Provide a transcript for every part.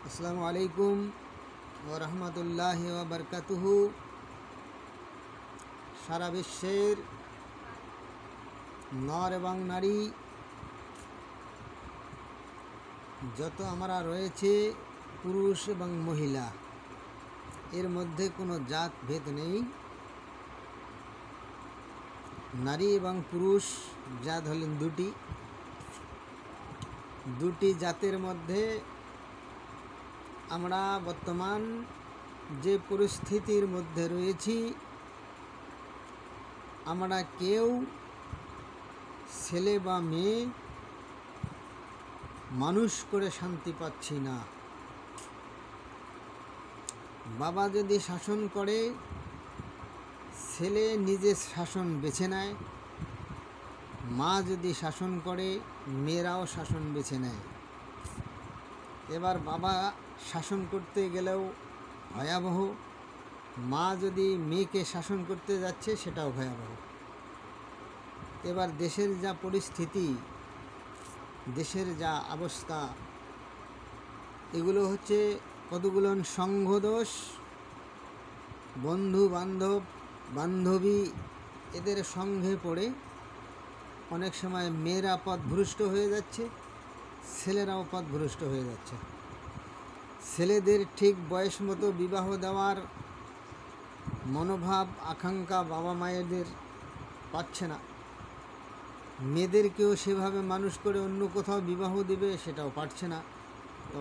আসসালামু আলাইকুম ওয়া রাহমাতুল্লাহি ওয়া বারাকাতুহু। সারা বিশ্বের নর এবং নারী যত আমরা রয়েছে, পুরুষ এবং মহিলা, এর মধ্যে কোনো জাত ভেদ নেই। নারী এবং পুরুষ জাত হলেন দুটি জাতের মধ্যে আমরা বর্তমান যে পরিস্থিতির মধ্যে রয়েছি, আমরা কেউ ছেলে বা মেয়ে মানুষ করে শান্তি পাচ্ছি না। বাবা যদি শাসন করে, ছেলে নিজের শাসন বেছে নেয়। মা যদি শাসন করে, মেয়েরাও শাসন বেছে নেয়। এবার বাবা শাসন করতে গেলেও ভয়াবহ, মা যদি মেয়েকে শাসন করতে যাচ্ছে সেটাও ভয়াবহ। এবার দেশের যা পরিস্থিতি, দেশের যা অবস্থা, এগুলো হচ্ছে কতগুলো সংঘদোষ, বন্ধু বান্ধবী এদের সঙ্গে পড়ে অনেক সময় মেয়েরা পথভ্রষ্ট হয়ে যাচ্ছে, ছেলেরাও পথভ্রষ্ট হয়ে যাচ্ছে। ছেলেদের ঠিক বয়স মতো বিবাহ দেওয়ার মনোভাব আকাঙ্ক্ষা বাবা মায়েদের পাচ্ছে না। মেয়েদেরকেও সেভাবে মানুষ করে অন্য কোথাও বিবাহ দেবে, সেটাও পারছে না। তো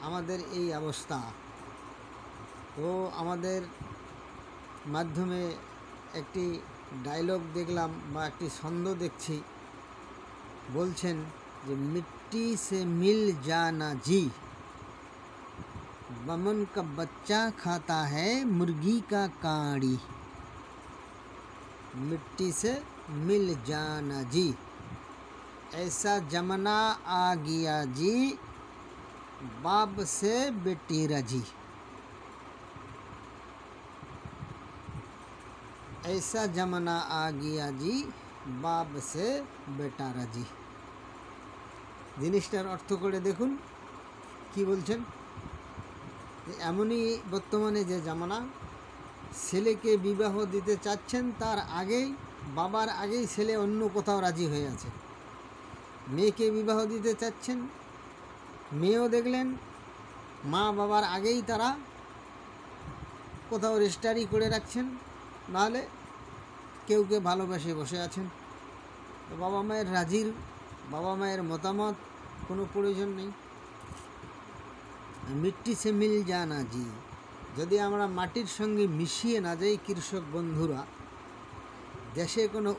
আমাদের এই অবস্থা। তো আমাদের মাধ্যমে একটি ডায়লগ দেখলাম বা একটি ছন্দ দেখছি, বলছেন যে মিट्टी से मिल जाना जी, बमन का बच्चा खाता है मुर्गी का काड़ी। मिट्टी से मिल जाना जी, ऐसा जमाना आ गया जी, बाप से बेटी राजी। ऐसा जमाना आ गया जी, बाप से बेटा राजी। জিনিসটার অর্থ করে দেখুন কি বলছেন। এমনই বর্তমানে যে জামানা, ছেলেকে বিবাহ দিতে চাচ্ছেন, তার আগেই বাবার আগেই ছেলে অন্য কোথাও রাজি হয়ে আছে। মেয়েকে বিবাহ দিতে চাচ্ছেন, মেয়েও দেখলেন মা বাবার আগেই তারা কোথাও রেজিস্ট্রি করে রাখছেন, নাহলে কেউ ভালোবাসে বসে আছেন। তো বাবা মায়ের রাজির, বাবা মায়ের মতামত কোনো প্রয়োজন নেই। মিট্টি সে মিল জানা জি, যদি আমরা মাটির সঙ্গে মিশিয়ে না যাই কৃষক বন্ধুরা, দেশে কোনো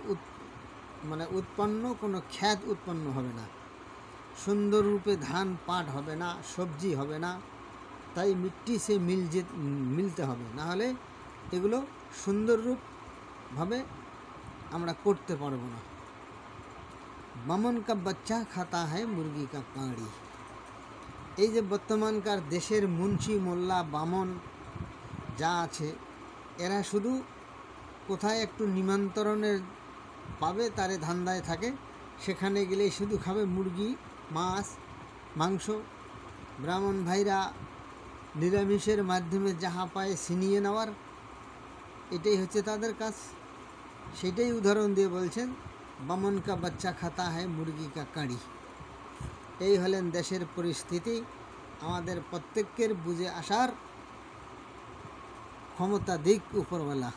কোনো খ্যাত উৎপন্ন হবে না, সুন্দর রূপে ধান পাট হবে না, সবজি হবে না। তাই মিট্টি সে মিলতে হবে, না হলে এগুলো সুন্দর রূপভাবে আমরা করতে পারবো না। বামন কা বাচ্চা খাতা হয় মুরগি কা কাঁড়ি। এই যে বর্তমানকার দেশের মুন্সি মোল্লা বামন যা আছে, এরা শুধু কোথায় একটু নিমন্ত্রণের পাবে তারে ধান্দায় থাকে, সেখানে গেলেই শুধু খাবে মুরগি, মাছ, মাংস। ব্রাহ্মণ ভাইরা নিরামিষের মাধ্যমে যাহা পায় ছিনিয়ে নেওয়ার, এটাই হচ্ছে তাদের কাজ। সেটাই উদাহরণ দিয়ে বলছেন বামন কা বাচ্চা খাতা হয় মুরগি কা কাঁড়ি। এই হলেন দেশের পরিস্থিতি। আমাদের প্রত্যেকের বুঝে আসার ক্ষমতা দিক উপরওয়ালা।